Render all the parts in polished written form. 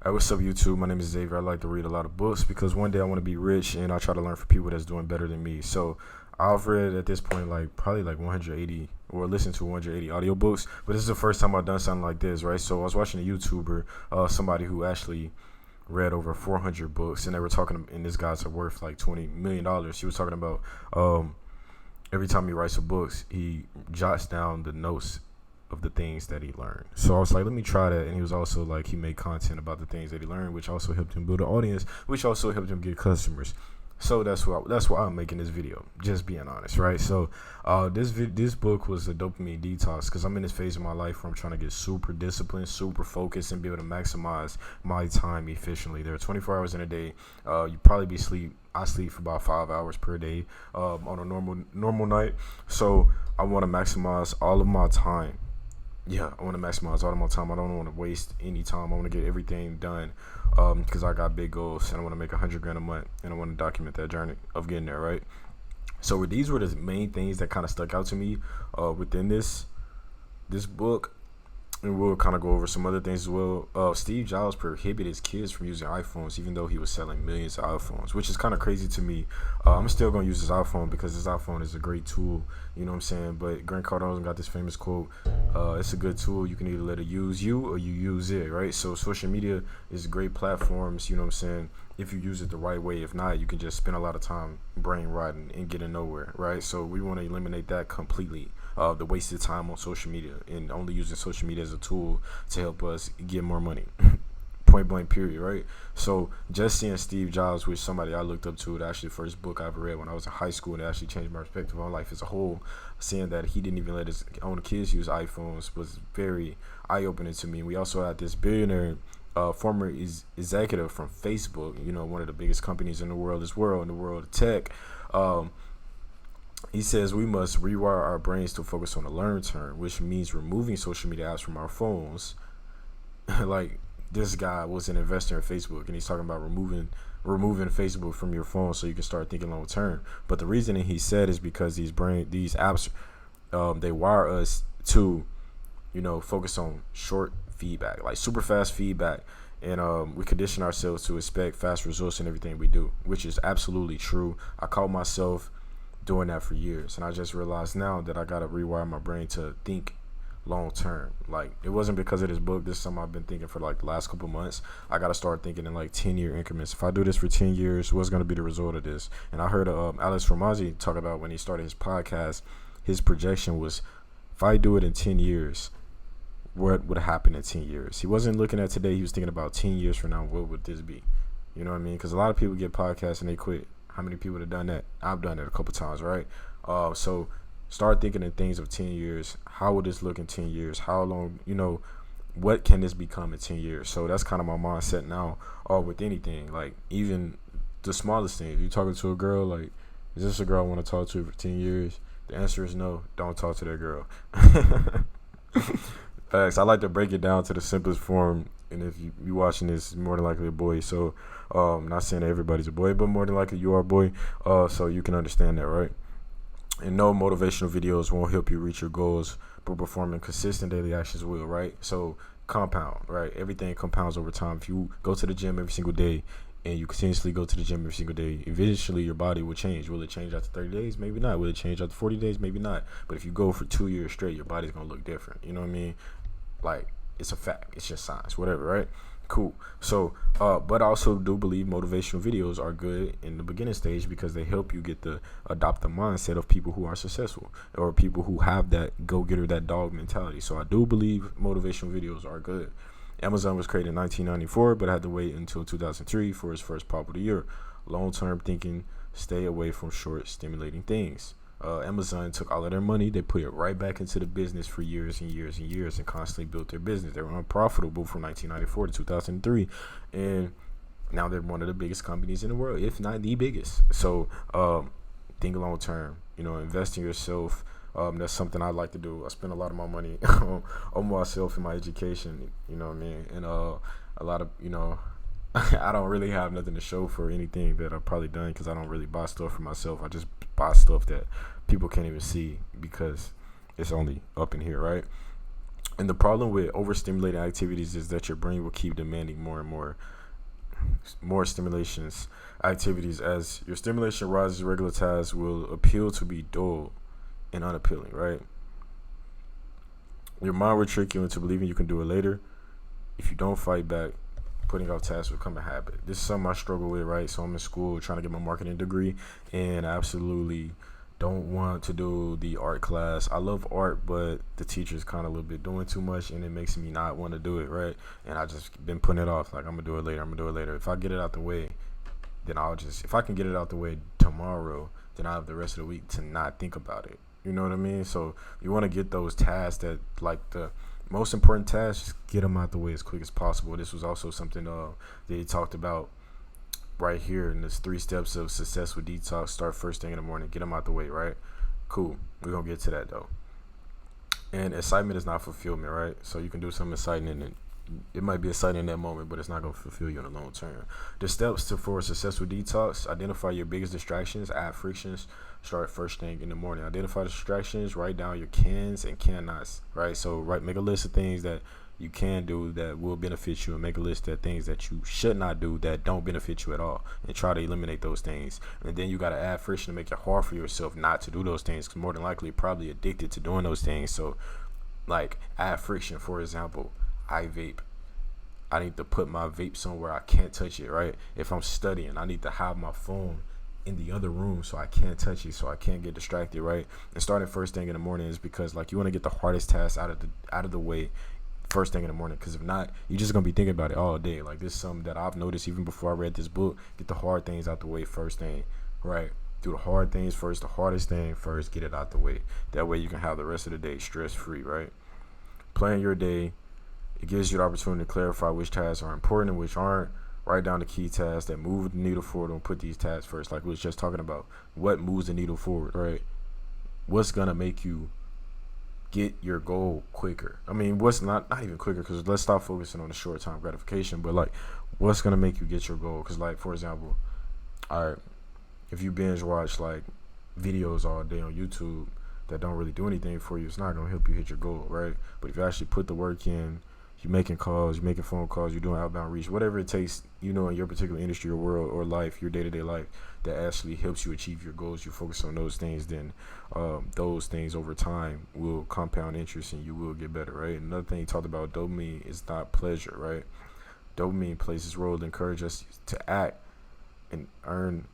Hey, what's up, YouTube? My name is Xavier. I like to read a lot of books because one day I want to be rich and I try to learn from people that's doing better than me. So I've read at this point probably 180 or listened to 180 audiobooks, but this is the first time I've done something like this, right? So I was watching a YouTuber, somebody who actually read over 400 books, and they were talking, and this guy's worth like $20 million. He was talking about every time he writes a books, he jots down the notes of the things that he learned. So I was like, let me try that. And he was also like, he made content about the things that he learned, which also helped him build an audience, which also helped him get customers. So that's why I'm making this video. Just being honest, right? So this book was a dopamine detox because I'm in this phase of my life where I'm trying to get super disciplined, super focused, and be able to maximize my time efficiently. There are 24 hours in a day. You probably be sleep. I sleep for about 5 hours per day on a normal night. So I want to maximize all of my time. Yeah, I want to maximize all of my time. I don't want to waste any time. I want to get everything done because I got big goals and I want to make $100,000 a month, and I want to document that journey of getting there, right? So these were the main things that kind of stuck out to me within this book. And we'll kind of go over some other things as well. Steve Jobs prohibited his kids from using iPhones, even though he was selling millions of iPhones, which is kind of crazy to me. I'm still going to use this iPhone because this iPhone is a great tool, you know what I'm saying? But Grant Cardone got this famous quote, it's a good tool. You can either let it use you or you use it, right? So social media is great platforms, you know what I'm saying, if you use it the right way. If not, you can just spend a lot of time brain rotting and getting nowhere, right? So we want to eliminate that completely. The wasted time on social media and only using social media as a tool to help us get more money. Point blank period, right? So just seeing Steve Jobs, which somebody I looked up to, the actually first book I ever read when I was in high school, and it actually changed my perspective on life as a whole, seeing that he didn't even let his own kids use iPhones was very eye-opening to me. We also had this billionaire former executive from Facebook, you know, one of the biggest companies in the world in the world of tech. He says we must rewire our brains to focus on the long term, which means removing social media apps from our phones. Like, this guy was an investor in Facebook, and he's talking about removing Facebook from your phone so you can start thinking long term. But the reasoning he said is because these apps, they wire us to, you know, focus on short feedback, like super fast feedback. And we condition ourselves to expect fast results in everything we do, which is absolutely true. I caught myself doing that for years, and I just realized now that I gotta rewire my brain to think long term. Like, it wasn't because of this book. This is something I've been thinking for like the last couple months. I gotta start thinking in like 10-year increments. If I do this for 10 years, what's gonna be the result of this? And I heard Alex Ramosi talk about, when he started his podcast, his projection was, if I do it in 10 years, what would happen in 10 years? He wasn't looking at today. He was thinking about 10 years from now, what would this be? You know what I mean? Because a lot of people get podcasts and they quit. How many people have done that? I've done it a couple times, right? So start thinking in things of 10 years. How will this look in 10 years? How long, you know, what can this become in 10 years? So that's kind of my mindset now, with anything. Like, even the smallest thing. If you're talking to a girl, like, is this a girl I want to talk to for 10 years? The answer is no. Don't talk to that girl. Facts. I like to break it down to the simplest form. And if you watching this, more than likely a boy. So not saying that everybody's a boy, but more than likely you are a boy. So you can understand that, right? And no, motivational videos won't help you reach your goals, but performing consistent daily actions will, right? So compound, right? Everything compounds over time. If you go to the gym every single day and you continuously go to the gym every single day, eventually your body will change. Will it change after 30 days? Maybe not. Will it change after 40 days? Maybe not. But if you go for 2 years straight, your body's going to look different. You know what I mean? Like, it's a fact. It's just science, whatever, right? Cool. So, but I also do believe motivational videos are good in the beginning stage because they help you adopt the mindset of people who are successful or people who have that go-getter, that dog mentality. So I do believe motivational videos are good. Amazon was created in 1994, but had to wait until 2003 for its first pop of the year. Long-term thinking, stay away from short, stimulating things. Amazon took all of their money, they put it right back into the business for years and years and years and constantly built their business. They were unprofitable from 1994 to 2003, and now they're one of the biggest companies in the world, if not the biggest. So think long term, you know, invest in yourself. That's something I like to do. I spend a lot of my money on myself and my education, you know what I mean? And a lot of, you know, I don't really have nothing to show for anything that I've probably done because I don't really buy stuff for myself. I just buy stuff that people can't even see because it's only up in here, right? And the problem with overstimulating activities is that your brain will keep demanding more and more stimulations activities. As your stimulation rises, regular tasks will appeal to be dull and unappealing, right? Your mind will trick you into believing you can do it later. If you don't fight back, putting off tasks will become a habit. This is something I struggle with, right? So I'm in school trying to get my marketing degree, and I absolutely don't want to do the art class. I love art, but the teacher's kind of a little bit doing too much, and it makes me not want to do it, right? And I just been putting it off. Like, I'm gonna do it later. I'm gonna do it later. If I get it out the way, then if I can get it out the way tomorrow, then I have the rest of the week to not think about it. You know what I mean? So you want to get those tasks that, like, the most important tasks, just get them out the way as quick as possible. This was also something that he talked about right here in this 3 steps of success with detox. Start first thing in the morning. Get them out the way, right? Cool. We're going to get to that, though. And excitement is not fulfillment, right? So you can do something exciting, and it might be exciting in that moment, but it's not going to fulfill you in the long term. The steps for a successful detox: identify your biggest distractions, add frictions, start first thing in the morning. Identify the distractions, write down your cans and cannots, right? So make a list of things that you can do that will benefit you, and make a list of things that you should not do that don't benefit you at all, and try to eliminate those things. And then you got to add friction to make it hard for yourself not to do those things, because more than likely you're probably addicted to doing those things. So, like, add friction. For example, I vape. I need to put my vape somewhere I can't touch it, right? If I'm studying, I need to have my phone in the other room so I can't touch it, so I can't get distracted, right? And starting first thing in the morning is because, like, you want to get the hardest tasks out of the way first thing in the morning, because if not, you're just gonna be thinking about it all day. Like, this is something that I've noticed even before I read this book. Get the hard things out the way first thing, right? Do the hard things first, the hardest thing first, get it out the way. That way you can have the rest of the day stress free, right? Plan your day. It gives you the opportunity to clarify which tasks are important and which aren't. Write down the key tasks that move the needle forward, and put these tasks first. Like we was just talking about, what moves the needle forward, right? What's gonna make you get your goal quicker? I mean, what's not even quicker, because let's stop focusing on the short time gratification, but like, what's gonna make you get your goal? Because, like, for example, all right, if you binge watch like videos all day on YouTube that don't really do anything for you, it's not gonna help you hit your goal, right? But if you actually put the work in, you're making calls, you're making phone calls, you're doing outbound reach, whatever it takes, you know, in your particular industry or world or life, your day-to-day life, that actually helps you achieve your goals, you focus on those things, then those things over time will compound interest and you will get better, right? Another thing he talked about, dopamine is not pleasure, right? Dopamine plays its role to encourage us to act and earn,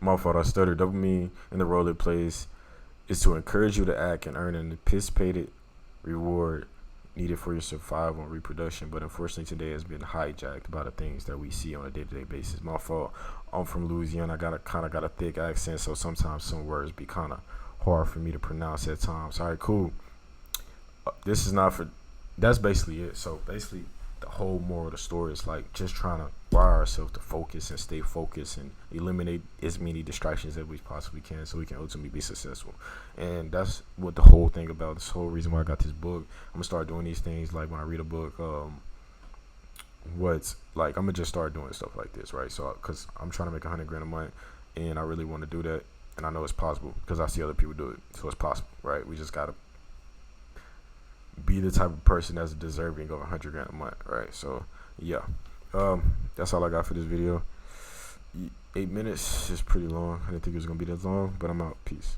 my fault, I stuttered. Dopamine and the role it plays is to encourage you to act and earn an anticipated reward needed for your survival and reproduction. But unfortunately today has been hijacked by the things that we see on a day-to-day basis. My fault. I'm from Louisiana. I got a thick accent, so sometimes some words be kind of hard for me to pronounce at times. All right, cool. This is not for, that's basically it. So basically the whole moral of the story is like just trying to wire ourselves to focus and stay focused and eliminate as many distractions as we possibly can, so we can ultimately be successful. And that's what the whole thing about, this whole reason why I got this book. I'm gonna start doing these things, like when I read a book, I'm gonna just start doing stuff like this, right? So because I'm trying to make $100,000 a month, and I really want to do that, and I know it's possible because I see other people do it, so it's possible, right? We just gotta be the type of person that's deserving of $100,000 a month, right? So yeah, that's all I got for this video. 8 minutes is pretty long. I didn't think it was gonna be that long, but I'm out. Peace.